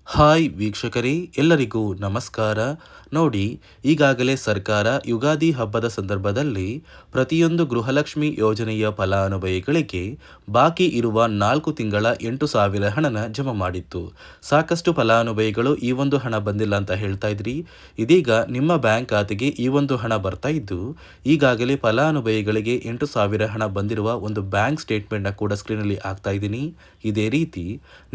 Hi ವೀಕ್ಷಕರೇ, ಎಲ್ಲರಿಗೂ ನಮಸ್ಕಾರ. ನೋಡಿ, ಈಗಾಗಲೇ ಸರ್ಕಾರ ಯುಗಾದಿ ಹಬ್ಬದ ಸಂದರ್ಭದಲ್ಲಿ ಪ್ರತಿಯೊಂದು ಗೃಹಲಕ್ಷ್ಮಿ ಯೋಜನೆಯ ಫಲಾನುಭವಿಗಳಿಗೆ ಬಾಕಿ ಇರುವ 4 ತಿಂಗಳ 8,000 ಹಣನ ಜಮಾ ಮಾಡಿತ್ತು. ಸಾಕಷ್ಟು ಫಲಾನುಭವಿಗಳು ಈ ಒಂದು ಹಣ ಬಂದಿಲ್ಲ ಅಂತ ಹೇಳ್ತಾ ಇದ್ರಿ. ಇದೀಗ ನಿಮ್ಮ ಬ್ಯಾಂಕ್ ಖಾತೆಗೆ ಈ ಒಂದು ಹಣ ಬರ್ತಾ ಇದ್ದು, ಈಗಾಗಲೇ ಫಲಾನುಭವಿಗಳಿಗೆ 8,000 ಹಣ ಬಂದಿರುವ ಒಂದು ಬ್ಯಾಂಕ್ ಸ್ಟೇಟ್ಮೆಂಟ್ನ ಕೂಡ ಸ್ಕ್ರೀನಲ್ಲಿ ಹಾಕ್ತಾ ಇದ್ದೀನಿ. ಇದೇ ರೀತಿ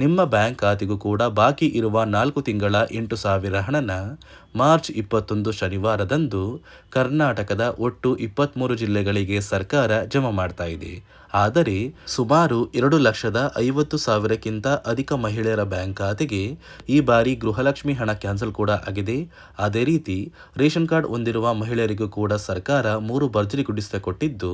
ನಿಮ್ಮ ಬ್ಯಾಂಕ್ ಖಾತೆಗೂ ಕೂಡ ಬಾಕಿ ಇರುವ 4 ತಿಂಗಳ 8,000 ಹಣನ ಮಾರ್ಚ್ 21 ಶನಿವಾರದಂದು ಕರ್ನಾಟಕದ ಒಟ್ಟು 23 ಜಿಲ್ಲೆಗಳಿಗೆ ಸರ್ಕಾರ ಜಮಾ ಮಾಡ್ತಾ ಇದೆ. ಆದರೆ ಸುಮಾರು 2,50,000ಕ್ಕಿಂತ ಅಧಿಕ ಮಹಿಳೆಯರ ಬ್ಯಾಂಕ್ ಖಾತೆಗೆ ಈ ಬಾರಿ ಗೃಹಲಕ್ಷ್ಮಿ ಹಣ ಕ್ಯಾನ್ಸಲ್ ಕೂಡ ಆಗಿದೆ. ಅದೇ ರೀತಿ ರೇಷನ್ ಕಾರ್ಡ್ ಹೊಂದಿರುವ ಮಹಿಳೆಯರಿಗೂ ಕೂಡ ಸರ್ಕಾರ 3 ಭರ್ಜರಿ ಗುಡಿಸಲು ಕೊಟ್ಟಿದ್ದು,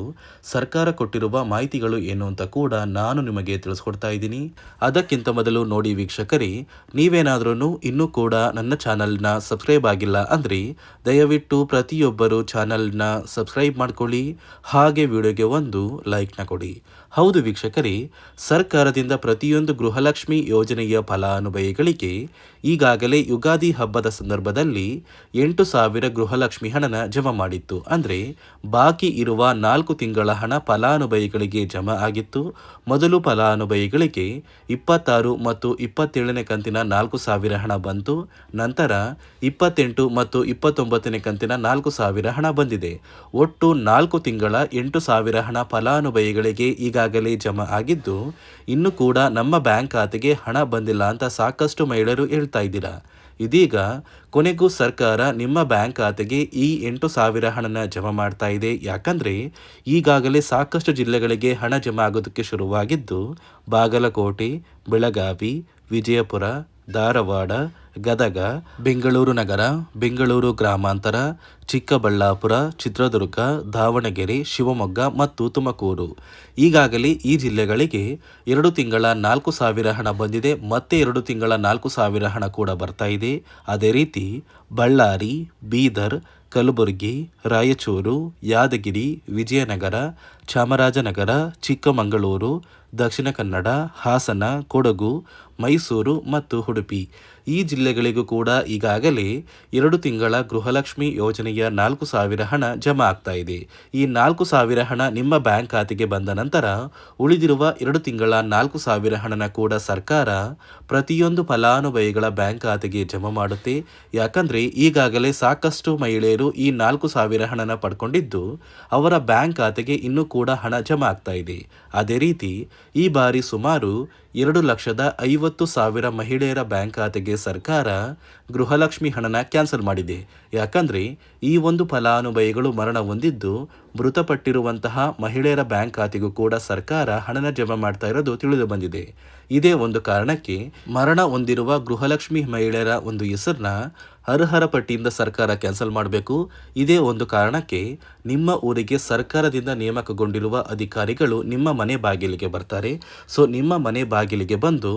ಸರ್ಕಾರ ಕೊಟ್ಟಿರುವ ಮಾಹಿತಿಗಳು ಏನು ಅಂತ ಕೂಡ ನಾನು ನಿಮಗೆ ತಿಳಿಸ್ಕೊಡ್ತಾ ಇದ್ದೀನಿ. ಅದಕ್ಕಿಂತ ಮೊದಲು ನೋಡಿ ವೀಕ್ಷಕರೇ, ನೀವೇನಾದ್ರೂ ಇನ್ನೂ ಕೂಡ ನನ್ನ ಚಾನಲ್ನ ಸಬ್ಸ್ಕ್ರೈಬ್ ಆಗಿಲ್ಲ ಅಂದರೆ ದಯವಿಟ್ಟು ಪ್ರತಿಯೊಬ್ಬರು ಚಾನಲ್ನ ಸಬ್ಸ್ಕ್ರೈಬ್ ಮಾಡ್ಕೊಳ್ಳಿ, ಹಾಗೆ ವಿಡಿಯೋಗೆ ಒಂದು ಲೈಕ್ನ ಕೊಡಿ. ಹೌದು ವೀಕ್ಷಕರೇ, ಸರ್ಕಾರದಿಂದ ಪ್ರತಿಯೊಂದು ಗೃಹಲಕ್ಷ್ಮಿ ಯೋಜನೆಯ ಫಲಾನುಭವಿಗಳಿಗೆ ಈಗಾಗಲೇ ಯುಗಾದಿ ಹಬ್ಬದ ಸಂದರ್ಭದಲ್ಲಿ 8,000 ಗೃಹಲಕ್ಷ್ಮಿ ಹಣನ ಜಮಾ ಮಾಡಿತ್ತು. ಅಂದರೆ ಬಾಕಿ ಇರುವ 4 ತಿಂಗಳ ಹಣ ಫಲಾನುಭವಿಗಳಿಗೆ ಜಮಾ ಆಗಿತ್ತು. ಮೊದಲು ಫಲಾನುಭವಿಗಳಿಗೆ 26 ಮತ್ತು 27ನೇ ಕಂತಿನ 4,000 ಹಣ ಬಂತು. ನಂತರ 28 ಮತ್ತು 29ನೇ ಕಂತಿನ 4,000 ಹಣ ಬಂದಿದೆ. ಒಟ್ಟು 4 ತಿಂಗಳ 8,000 ಹಣ ಫಲಾನುಭವಿಗಳಿಗೆ ಈಗಾಗಲೇ ಜಮಾ ಆಗಿದ್ದು, ಇನ್ನು ಕೂಡ ನಮ್ಮ ಬ್ಯಾಂಕ್ ಖಾತೆಗೆ ಹಣ ಬಂದಿಲ್ಲ ಅಂತ ಸಾಕಷ್ಟು ಮಹಿಳೆಯರು ಹೇಳ್ತಾ ಇದ್ದೀರಾ. ಇದೀಗ ಕೊನೆಗೂ ಸರ್ಕಾರ ನಿಮ್ಮ ಬ್ಯಾಂಕ್ ಖಾತೆಗೆ ಈ 8,000 ಹಣನ ಜಮಾ ಮಾಡ್ತಾ ಇದೆ. ಯಾಕಂದರೆ ಈಗಾಗಲೇ ಸಾಕಷ್ಟು ಜಿಲ್ಲೆಗಳಿಗೆ ಹಣ ಜಮಾ ಆಗೋದಕ್ಕೆ ಶುರುವಾಗಿದ್ದು, ಬಾಗಲಕೋಟೆ, ಬೆಳಗಾವಿ, ವಿಜಯಪುರ, ಧಾರವಾಡ, ಗದಗ, ಬೆಂಗಳೂರು ನಗರ, ಬೆಂಗಳೂರು ಗ್ರಾಮಾಂತರ, ಚಿಕ್ಕಬಳ್ಳಾಪುರ, ಚಿತ್ರದುರ್ಗ, ದಾವಣಗೆರೆ, ಶಿವಮೊಗ್ಗ ಮತ್ತು ತುಮಕೂರು. ಈಗಾಗಲೇ ಈ ಜಿಲ್ಲೆಗಳಿಗೆ 2 ತಿಂಗಳ 4,000 ಹಣ ಬಂದಿದೆ. ಮತ್ತೆ 2 ತಿಂಗಳ 4,000 ಹಣ ಕೂಡ ಬರ್ತಾ ಇದೆ. ಅದೇ ರೀತಿ ಬಳ್ಳಾರಿ, ಬೀದರ್, ಕಲಬುರಗಿ, ರಾಯಚೂರು, ಯಾದಗಿರಿ, ವಿಜಯನಗರ, ಚಾಮರಾಜನಗರ, ಚಿಕ್ಕಮಗಳೂರು, ದಕ್ಷಿಣ ಕನ್ನಡ, ಹಾಸನ, ಕೊಡಗು, ಮೈಸೂರು ಮತ್ತು ಉಡುಪಿ ಈ ಜಿಲ್ಲೆಗಳಿಗೂ ಕೂಡ ಈಗಾಗಲೇ 2 ತಿಂಗಳ ಗೃಹಲಕ್ಷ್ಮಿ ಯೋಜನೆಯ 4,000 ಹಣ ಜಮಾ ಆಗ್ತಾ ಇದೆ. ಈ 4,000 ಹಣ ನಿಮ್ಮ ಬ್ಯಾಂಕ್ ಖಾತೆಗೆ ಬಂದ ನಂತರ ಉಳಿದಿರುವ 2 ತಿಂಗಳ 4,000 ಹಣನ ಕೂಡ ಸರ್ಕಾರ ಪ್ರತಿಯೊಂದು ಫಲಾನುಭವಿಗಳ ಬ್ಯಾಂಕ್ ಖಾತೆಗೆ ಜಮಾ ಮಾಡುತ್ತೆ. ಯಾಕಂದರೆ ಈಗಾಗಲೇ ಸಾಕಷ್ಟು ಮಹಿಳೆಯರು ಈ 4,000 ಹಣನ ಪಡ್ಕೊಂಡಿದ್ದು, ಅವರ ಬ್ಯಾಂಕ್ ಖಾತೆಗೆ ಇನ್ನೂ ಕೂಡ ಹಣ ಜಮಾ ಆಗ್ತಾ ಇದೆ. ಅದೇ ರೀತಿ ಈ ಬಾರಿ ಸುಮಾರು 2,50,000 ಮಹಿಳೆಯರ ಬ್ಯಾಂಕ್ ಖಾತೆಗೆ ಸರ್ಕಾರ ಗೃಹಲಕ್ಷ್ಮಿ ಹಣನ ಕ್ಯಾನ್ಸಲ್ ಮಾಡಿದೆ. ಯಾಕಂದರೆ ಈ ಒಂದು ಫಲಾನುಭವಿಗಳು ಮರಣ ಹೊಂದಿದ್ದು, ಮೃತಪಟ್ಟಿರುವಂತಹ ಮಹಿಳೆಯರ ಬ್ಯಾಂಕ್ ಖಾತೆಗೂ ಕೂಡ ಸರ್ಕಾರ ಹಣನ ಜಮಾ ಮಾಡ್ತಾ ಇರೋದು ತಿಳಿದು ಬಂದಿದೆ. ಇದೇ ಒಂದು ಕಾರಣಕ್ಕೆ ಮರಣ ಹೊಂದಿರುವ ಗೃಹಲಕ್ಷ್ಮಿ ಮಹಿಳೆಯರ ಒಂದು ಹೆಸರನ್ನ ಅರ್ಹರ ಪಟ್ಟಿಯಿಂದ ಸರ್ಕಾರ ಕ್ಯಾನ್ಸಲ್ ಮಾಡಬೇಕು. ಇದೇ ಒಂದು ಕಾರಣಕ್ಕೆ ನಿಮ್ಮ ಊರಿಗೆ ಸರ್ಕಾರದಿಂದ ನೇಮಕಗೊಂಡಿರುವ ಅಧಿಕಾರಿಗಳು ನಿಮ್ಮ ಮನೆ ಬಾಗಿಲಿಗೆ ಬರ್ತಾರೆ. ಸೊ ನಿಮ್ಮ ಮನೆ ಬಾಗಿಲಿಗೆ ಬಂದು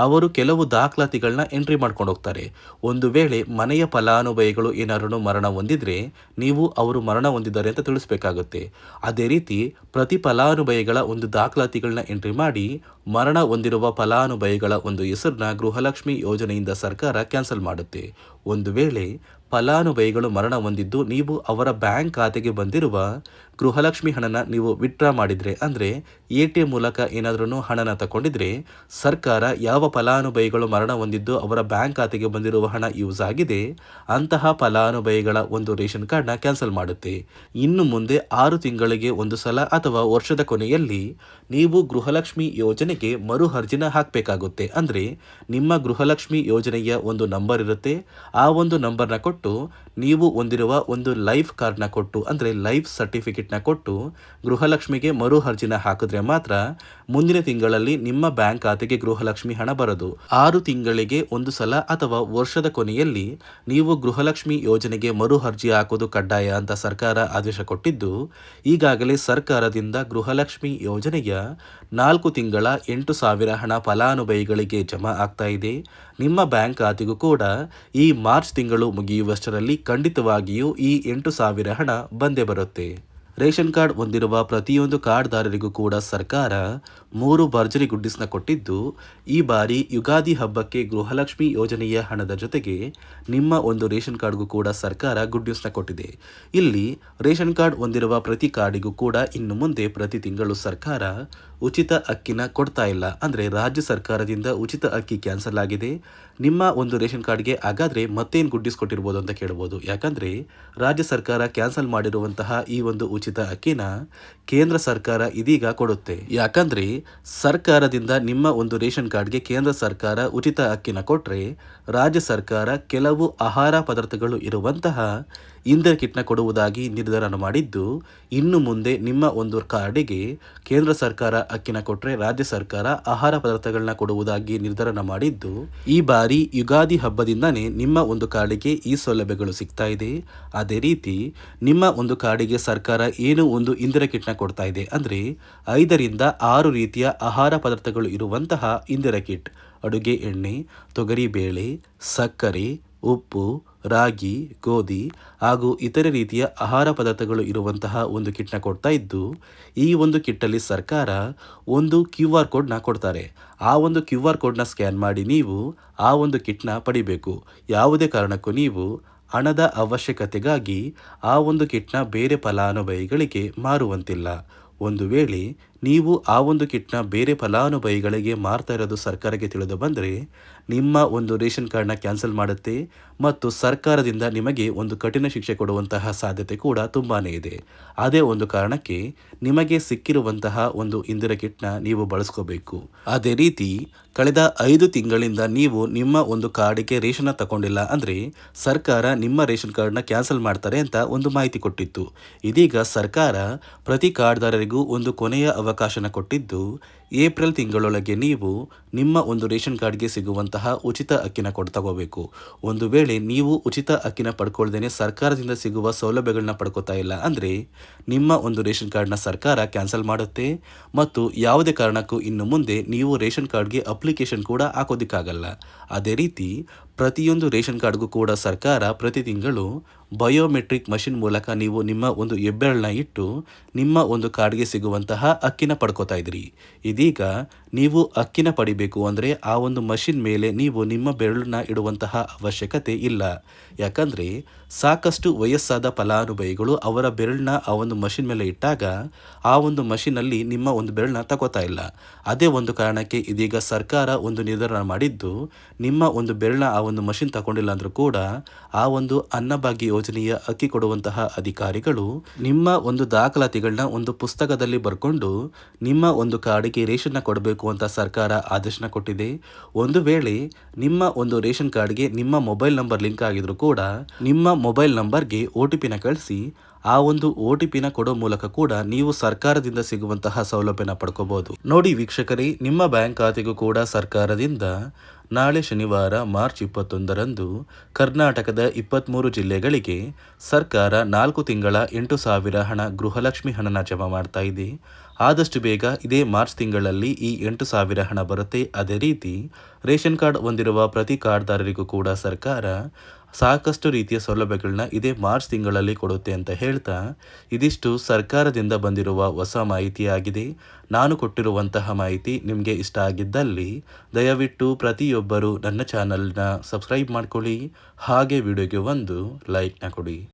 ಅವರು ಕೆಲವು ದಾಖಲಾತಿಗಳನ್ನ ಎಂಟ್ರಿ ಮಾಡ್ಕೊಂಡು ಹೋಗ್ತಾರೆ. ಒಂದು ವೇಳೆ ಮನೆಯ ಫಲಾನುಭವಿಗಳು ಏನಾದರೂ ಮರಣ ಹೊಂದಿದ್ರೆ ನೀವು ಅವರು ಮರಣ ಹೊಂದಿದ್ದಾರೆ ಅಂತ ತಿಳಿಸ್ಬೇಕಾಗುತ್ತೆ. ಅದೇ ರೀತಿ ಪ್ರತಿ ಫಲಾನುಭವಿಗಳ ಒಂದು ದಾಖಲಾತಿಗಳನ್ನ ಎಂಟ್ರಿ ಮಾಡಿ ಮರಣ ಹೊಂದಿರುವ ಫಲಾನುಭವಿಗಳ ಒಂದು ಹೆಸರನ್ನ ಗೃಹಲಕ್ಷ್ಮಿ ಯೋಜನೆಯಿಂದ ಸರ್ಕಾರ ಕ್ಯಾನ್ಸಲ್ ಮಾಡುತ್ತೆ. ಒಂದು ವೇಳೆ ಫಲಾನುಭವಿಗಳು ಮರಣ ಹೊಂದಿದ್ದು ನೀವು ಅವರ ಬ್ಯಾಂಕ್ ಖಾತೆಗೆ ಬಂದಿರುವ ಗೃಹಲಕ್ಷ್ಮಿ ಹಣನ ನೀವು ವಿತ್ಡ್ರಾ ಮಾಡಿದರೆ, ಅಂದರೆ ATM ಮೂಲಕ ಏನಾದ್ರೂ ಹಣನ ತಗೊಂಡಿದ್ರೆ, ಸರ್ಕಾರ ಯಾವ ಫಲಾನುಭವಿಗಳು ಮರಣ ಹೊಂದಿದ್ದು ಅವರ ಬ್ಯಾಂಕ್ ಖಾತೆಗೆ ಬಂದಿರುವ ಹಣ ಯೂಸ್ ಆಗಿದೆ ಅಂತಹ ಫಲಾನುಭವಿಗಳ ಒಂದು ರೇಷನ್ ಕಾರ್ಡ್ನ ಕ್ಯಾನ್ಸಲ್ ಮಾಡುತ್ತೆ. ಇನ್ನು ಮುಂದೆ 6 ತಿಂಗಳಿಗೆ ಒಂದು ಸಲ ಅಥವಾ ವರ್ಷದ ಕೊನೆಯಲ್ಲಿ ನೀವು ಗೃಹಲಕ್ಷ್ಮಿ ಯೋಜನೆಗೆ ಮರು ಅರ್ಜಿನ ಹಾಕಬೇಕಾಗುತ್ತೆ. ಅಂದರೆ ನಿಮ್ಮ ಗೃಹಲಕ್ಷ್ಮಿ ಯೋಜನೆಯ ಒಂದು ನಂಬರ್ ಇರುತ್ತೆ. ಆ ಒಂದು ನಂಬರ್ನ ಕೊಟ್ಟು ನೀವು ಹೊಂದಿರುವ ಒಂದು ಲೈಫ್ ಕಾರ್ಡ್ನ ಕೊಟ್ಟು, ಅಂದರೆ ಲೈಫ್ ಸರ್ಟಿಫಿಕೇಟ್ನ ಕೊಟ್ಟು ಗೃಹಲಕ್ಷ್ಮಿಗೆ ಮರು ಅರ್ಜಿನ ಹಾಕಿದ್ರೆ ಮಾತ್ರ ಮುಂದಿನ ತಿಂಗಳಲ್ಲಿ ನಿಮ್ಮ ಬ್ಯಾಂಕ್ ಖಾತೆಗೆ ಗೃಹಲಕ್ಷ್ಮಿ ಹಣ ಬರೋದು. 6 ತಿಂಗಳಿಗೆ ಒಂದು ಸಲ ಅಥವಾ ವರ್ಷದ ಕೊನೆಯಲ್ಲಿ ನೀವು ಗೃಹಲಕ್ಷ್ಮಿ ಯೋಜನೆಗೆ ಮರು ಅರ್ಜಿ ಹಾಕೋದು ಕಡ್ಡಾಯ ಅಂತ ಸರ್ಕಾರ ಆದೇಶ ಕೊಟ್ಟಿದ್ದು, ಈಗಾಗಲೇ ಸರ್ಕಾರದಿಂದ ಗೃಹಲಕ್ಷ್ಮಿ ಯೋಜನೆಯ 4 ತಿಂಗಳ 8,000 ಹಣ ಫಲಾನುಭವಿಗಳಿಗೆ ಜಮಾ ಆಗ್ತಾ ಇದೆ. ನಿಮ್ಮ ಬ್ಯಾಂಕ್ ಖಾತೆಗೂ ಕೂಡ ಈ ಮಾರ್ಚ್ ತಿಂಗಳು ಮುಗಿಯುವಷ್ಟರಲ್ಲಿ ಖಂಡಿತವಾಗಿಯೂ ಈ 8,000 ಹಣ ಬಂದೇ ಬರುತ್ತೆ. ರೇಷನ್ ಕಾರ್ಡ್ ಹೊಂದಿರುವ ಪ್ರತಿಯೊಂದು ಕಾರ್ಡ್ದಾರರಿಗೂ ಕೂಡ ಸರ್ಕಾರ 3 ಭರ್ಜರಿ ಗುಡ್ಡಿಸ್ನ ಕೊಟ್ಟಿದ್ದು, ಈ ಬಾರಿ ಯುಗಾದಿ ಹಬ್ಬಕ್ಕೆ ಗೃಹಲಕ್ಷ್ಮಿ ಯೋಜನೆಯ ಹಣದ ಜೊತೆಗೆ ನಿಮ್ಮ ಒಂದು ರೇಷನ್ ಕಾರ್ಡ್ಗೂ ಕೂಡ ಸರ್ಕಾರ ಗುಡ್ ನ್ಯೂಸ್ನ ಕೊಟ್ಟಿದೆ. ಇಲ್ಲಿ ರೇಷನ್ ಕಾರ್ಡ್ ಹೊಂದಿರುವ ಪ್ರತಿ ಕಾರ್ಡಿಗೂ ಕೂಡ ಇನ್ನು ಮುಂದೆ ಪ್ರತಿ ತಿಂಗಳು ಸರ್ಕಾರ ಉಚಿತ ಅಕ್ಕಿನ ಕೊಡ್ತಾ ಇಲ್ಲ. ಅಂದರೆ ರಾಜ್ಯ ಸರ್ಕಾರದಿಂದ ಉಚಿತ ಅಕ್ಕಿ ಕ್ಯಾನ್ಸಲ್ ಆಗಿದೆ. ನಿಮ್ಮ ಒಂದು ರೇಷನ್ ಕಾರ್ಡ್ಗೆ ಹಾಗಾದರೆ ಮತ್ತೇನು ಗುಡ್ಡಿಸ್ ಕೊಟ್ಟಿರ್ಬೋದು ಅಂತ ಕೇಳ್ಬೋದು. ಯಾಕಂದರೆ ರಾಜ್ಯ ಸರ್ಕಾರ ಕ್ಯಾನ್ಸಲ್ ಮಾಡಿರುವಂತಹ ಈ ಒಂದು ಉಚಿತ ಅಕ್ಕಿನ ಕೇಂದ್ರ ಸರ್ಕಾರ ಇದೀಗ ಕೊಡುತ್ತೆ. ಯಾಕಂದರೆ ಸರ್ಕಾರದಿಂದ ನಿಮ್ಮ ಒಂದು ರೇಷನ್ ಕಾರ್ಡ್ಗೆ ಕೇಂದ್ರ ಸರ್ಕಾರ ಉಚಿತ ಅಕ್ಕಿನ ಕೊಟ್ಟರೆ ರಾಜ್ಯ ಸರ್ಕಾರ ಕೆಲವು ಆಹಾರ ಪದಾರ್ಥಗಳು ಇರುವಂತಹ ಇಂದಿರಾ ಕಿಟ್ನ ಕೊಡುವುದಾಗಿ ನಿರ್ಧಾರ ಮಾಡಿದ್ದು, ಇನ್ನು ಮುಂದೆ ನಿಮ್ಮ ಒಂದು ಕಾರ್ಡಿಗೆ ಕೇಂದ್ರ ಸರ್ಕಾರ ಅಕ್ಕಿನ ಕೊಟ್ಟರೆ ರಾಜ್ಯ ಸರ್ಕಾರ ಆಹಾರ ಪದಾರ್ಥಗಳನ್ನ ಕೊಡುವುದಾಗಿ ನಿರ್ಧಾರ ಮಾಡಿದ್ದು, ಈ ಬಾರಿ ಯುಗಾದಿ ಹಬ್ಬದಿಂದನೇ ನಿಮ್ಮ ಒಂದು ಕಾರ್ಡಿಗೆ ಈ ಸೌಲಭ್ಯಗಳು ಸಿಗ್ತಾ ಇದೆ. ಅದೇ ರೀತಿ ನಿಮ್ಮ ಒಂದು ಕಾರ್ಡಿಗೆ ಸರ್ಕಾರ ಏನು ಒಂದು ಇಂದಿರಾ ಕಿಟ್ನ ಕೊಡ್ತಾ ಇದೆ ಅಂದರೆ 5ರಿಂದ 6 ರೀತಿಯ ಆಹಾರ ಪದಾರ್ಥಗಳು ಇರುವಂತಹ ಇಂದಿರಾ ಕಿಟ್, ಅಡುಗೆ ಎಣ್ಣೆ, ತೊಗರಿಬೇಳೆ, ಸಕ್ಕರೆ, ಉಪ್ಪು, ರಾಗಿ, ಗೋಧಿ ಹಾಗೂ ಇತರೆ ರೀತಿಯ ಆಹಾರ ಪದಾರ್ಥಗಳು ಇರುವಂತಹ ಒಂದು ಕಿಟ್ನ ಕೊಡ್ತಾ ಇದ್ದು, ಈ ಒಂದು ಕಿಟ್ಟಲ್ಲಿ ಸರ್ಕಾರ ಒಂದು QR ಕೋಡ್ನ ಕೊಡ್ತಾರೆ. ಆ ಒಂದು QR ಕೋಡ್ನ ಸ್ಕ್ಯಾನ್ ಮಾಡಿ ನೀವು ಆ ಒಂದು ಕಿಟ್ನ ಪಡಿಬೇಕು. ಯಾವುದೇ ಕಾರಣಕ್ಕೂ ನೀವು ಹಣದ ಅವಶ್ಯಕತೆಗಾಗಿ ಆ ಒಂದು ಕಿಟ್ನ ಬೇರೆ ಫಲಾನುಭವಿಗಳಿಗೆ ಮಾರುವಂತಿಲ್ಲ. ಒಂದು ವೇಳೆ ನೀವು ಆ ಒಂದು ಕಿಟ್ನ ಬೇರೆ ಫಲಾನುಭವಿಗಳಿಗೆ ಮಾರ್ತಾ ಇರೋದು ಸರ್ಕಾರಕ್ಕೆ ತಿಳಿದು ಬಂದರೆ ನಿಮ್ಮ ಒಂದು ರೇಷನ್ ಕಾರ್ಡ್ನ ಕ್ಯಾನ್ಸಲ್ ಮಾಡುತ್ತೆ ಮತ್ತು ಸರ್ಕಾರದಿಂದ ನಿಮಗೆ ಒಂದು ಕಠಿಣ ಶಿಕ್ಷೆ ಕೊಡುವಂತಹ ಸಾಧ್ಯತೆ ಕೂಡ ತುಂಬಾ ಇದೆ. ಅದೇ ಒಂದು ಕಾರಣಕ್ಕೆ ನಿಮಗೆ ಸಿಕ್ಕಿರುವಂತಹ ಒಂದು ಇಂದಿರಾ ಕಿಟ್ನ ನೀವು ಬಳಸ್ಕೋಬೇಕು. ಅದೇ ರೀತಿ ಕಳೆದ 5 ತಿಂಗಳಿಂದ ನೀವು ನಿಮ್ಮ ಒಂದು ಕಾರ್ಡಿಗೆ ರೇಷನ್ನ ತಗೊಂಡಿಲ್ಲ ಅಂದರೆ ಸರ್ಕಾರ ನಿಮ್ಮ ರೇಷನ್ ಕಾರ್ಡ್ನ ಕ್ಯಾನ್ಸಲ್ ಮಾಡ್ತಾರೆ ಅಂತ ಒಂದು ಮಾಹಿತಿ ಕೊಟ್ಟಿತ್ತು. ಇದೀಗ ಸರ್ಕಾರ ಪ್ರತಿ ಕಾರ್ಡ್ದಾರರಿಗೂ ಒಂದು ಕೊನೆಯ ಅವಕಾಶನ ಕೊಟ್ಟಿದ್ದು, ಏಪ್ರಿಲ್ ತಿಂಗಳೊಳಗೆ ನೀವು ನಿಮ್ಮ ಒಂದು ರೇಷನ್ ಕಾರ್ಡ್ಗೆ ಸಿಗುವಂತಹ ಉಚಿತ ಅಕ್ಕಿನ ತಗೋಬೇಕು. ಒಂದು ವೇಳೆ ನೀವು ಉಚಿತ ಅಕ್ಕಿನ ಪಡ್ಕೊಳ್ದೇನೆ ಸರ್ಕಾರದಿಂದ ಸಿಗುವ ಸೌಲಭ್ಯಗಳನ್ನ ಪಡ್ಕೋತಾ ಇಲ್ಲ ಅಂದರೆ ನಿಮ್ಮ ಒಂದು ರೇಷನ್ ಕಾರ್ಡ್ನ ಸರ್ಕಾರ ಕ್ಯಾನ್ಸಲ್ ಮಾಡುತ್ತೆ ಮತ್ತು ಯಾವುದೇ ಕಾರಣಕ್ಕೂ ಇನ್ನು ಮುಂದೆ ನೀವು ರೇಷನ್ ಕಾರ್ಡ್ಗೆ ಅಪ್ಲಿಕೇಶನ್ ಕೂಡ ಹಾಕೋದಿಕ್ಕಾಗಲ್ಲ. ಅದೇ ರೀತಿ ಪ್ರತಿಯೊಂದು ರೇಷನ್ ಕಾರ್ಡ್ಗೂ ಕೂಡ ಸರ್ಕಾರ ಪ್ರತಿ ತಿಂಗಳು ಬಯೋಮೆಟ್ರಿಕ್ ಮಷಿನ್ ಮೂಲಕ ನೀವು ನಿಮ್ಮ ಒಂದು ಹೆಬ್ಬೆರಳನ್ನ ಇಟ್ಟು ನಿಮ್ಮ ಒಂದು ಕಾರ್ಡ್ಗೆ ಸಿಗುವಂತಹ ಅಕ್ಕಿನ ಪಡ್ಕೋತಾ ಇದ್ರಿ. ಇದೀಗ ನೀವು ಅಕ್ಕಿನ ಪಡಿಬೇಕು ಅಂದರೆ ಆ ಒಂದು ಮಷಿನ್ ಮೇಲೆ ನೀವು ನಿಮ್ಮ ಬೆರಳನ್ನ ಇಡುವಂತಹ ಅವಶ್ಯಕತೆ ಇಲ್ಲ. ಯಾಕಂದರೆ ಸಾಕಷ್ಟು ವಯಸ್ಸಾದ ಫಲಾನುಭವಿಗಳು ಅವರ ಬೆರಳನ್ನ ಆ ಒಂದು ಮಷಿನ್ ಮೇಲೆ ಇಟ್ಟಾಗ ಆ ಒಂದು ಮಷಿನಲ್ಲಿ ನಿಮ್ಮ ಒಂದು ಬೆರಳನ್ನ ತಗೋತಾ ಇಲ್ಲ. ಅದೇ ಒಂದು ಕಾರಣಕ್ಕೆ ಇದೀಗ ಸರ್ಕಾರ ಒಂದು ನಿರ್ಧಾರ ಮಾಡಿದ್ದು, ನಿಮ್ಮ ಒಂದು ಬೆರಳನ್ನ ಆ ಒಂದು ಮಷಿನ್ ತಗೊಂಡಿಲ್ಲ ಅಂದರೂ ಕೂಡ ಆ ಒಂದು ಅನ್ನಭಾಗ್ಯ ಯೋಜನೆಯ ಅಕ್ಕಿ ಕೊಡುವಂತಹ ಅಧಿಕಾರಿಗಳು ನಿಮ್ಮ ಒಂದು ದಾಖಲಾತಿಗಳನ್ನ ಒಂದು ಪುಸ್ತಕದಲ್ಲಿ ಬರ್ಕೊಂಡು ನಿಮ್ಮ ಒಂದು ಕಾರ್ಡಿಗೆ ರೇಷನ್ನ ಕೊಡಬೇಕು ಅಂತ ಸರ್ಕಾರ ಆದೇಶನ ಕೊಟ್ಟಿದೆ. ಒಂದು ವೇಳೆ ನಿಮ್ಮ ಒಂದು ರೇಷನ್ ಕಾರ್ಡ್ಗೆ ನಿಮ್ಮ ಮೊಬೈಲ್ ನಂಬರ್ ಲಿಂಕ್ ಆಗಿದ್ರು ಕೂಡ ನಿಮ್ಮ ಮೊಬೈಲ್ ನಂಬರ್ಗೆ OTP ಕಳಿಸಿ ಆ ಒಂದು OTP ಕೊಡೋ ಮೂಲಕ ಕೂಡ ನೀವು ಸರ್ಕಾರದಿಂದ ಸಿಗುವಂತಹ ಸೌಲಭ್ಯನ ಪಡ್ಕೋಬಹುದು. ನೋಡಿ ವೀಕ್ಷಕರೇ, ನಿಮ್ಮ ಬ್ಯಾಂಕ್ ಖಾತೆಗೂ ಕೂಡ ಸರ್ಕಾರದಿಂದ ನಾಳೆ ಶನಿವಾರ ಮಾರ್ಚ್ 21ರಂದು ಕರ್ನಾಟಕದ 23 ಜಿಲ್ಲೆಗಳಿಗೆ ಸರ್ಕಾರ 4 ತಿಂಗಳ 8,000 ಹಣ ಗೃಹಲಕ್ಷ್ಮಿ ಹಣನ ಜಮಾ ಮಾಡ್ತಾ ಇದೆ. ಆದಷ್ಟು ಬೇಗ ಇದೇ ಮಾರ್ಚ್ ತಿಂಗಳಲ್ಲಿ ಈ 8,000 ಹಣ ಬರುತ್ತೆ. ಅದೇ ರೀತಿ ರೇಷನ್ ಕಾರ್ಡ್ ಹೊಂದಿರುವ ಪ್ರತಿ ಕಾರ್ಡ್ದಾರರಿಗೂ ಕೂಡ ಸರ್ಕಾರ ಸಾಕಷ್ಟು ರೀತಿಯ ಸೌಲಭ್ಯಗಳನ್ನ ಇದೇ ಮಾರ್ಚ್ ತಿಂಗಳಲ್ಲಿ ಕೊಡುತ್ತೆ ಅಂತ ಹೇಳ್ತಾ, ಇದಿಷ್ಟು ಸರ್ಕಾರದಿಂದ ಬಂದಿರುವ ಹೊಸ ಮಾಹಿತಿಯಾಗಿದೆ. ನಾನು ಕೊಟ್ಟಿರುವಂತಹ ಮಾಹಿತಿ ನಿಮಗೆ ಇಷ್ಟ ಆಗಿದ್ದಲ್ಲಿ ದಯವಿಟ್ಟು ಪ್ರತಿಯೊಬ್ಬರು ನನ್ನ ಚಾನಲ್ನ ಸಬ್ಸ್ಕ್ರೈಬ್ ಮಾಡ್ಕೊಳ್ಳಿ, ಹಾಗೆ ವಿಡಿಯೋಗೆ ಒಂದು ಲೈಕ್ನ ಕೊಡಿ.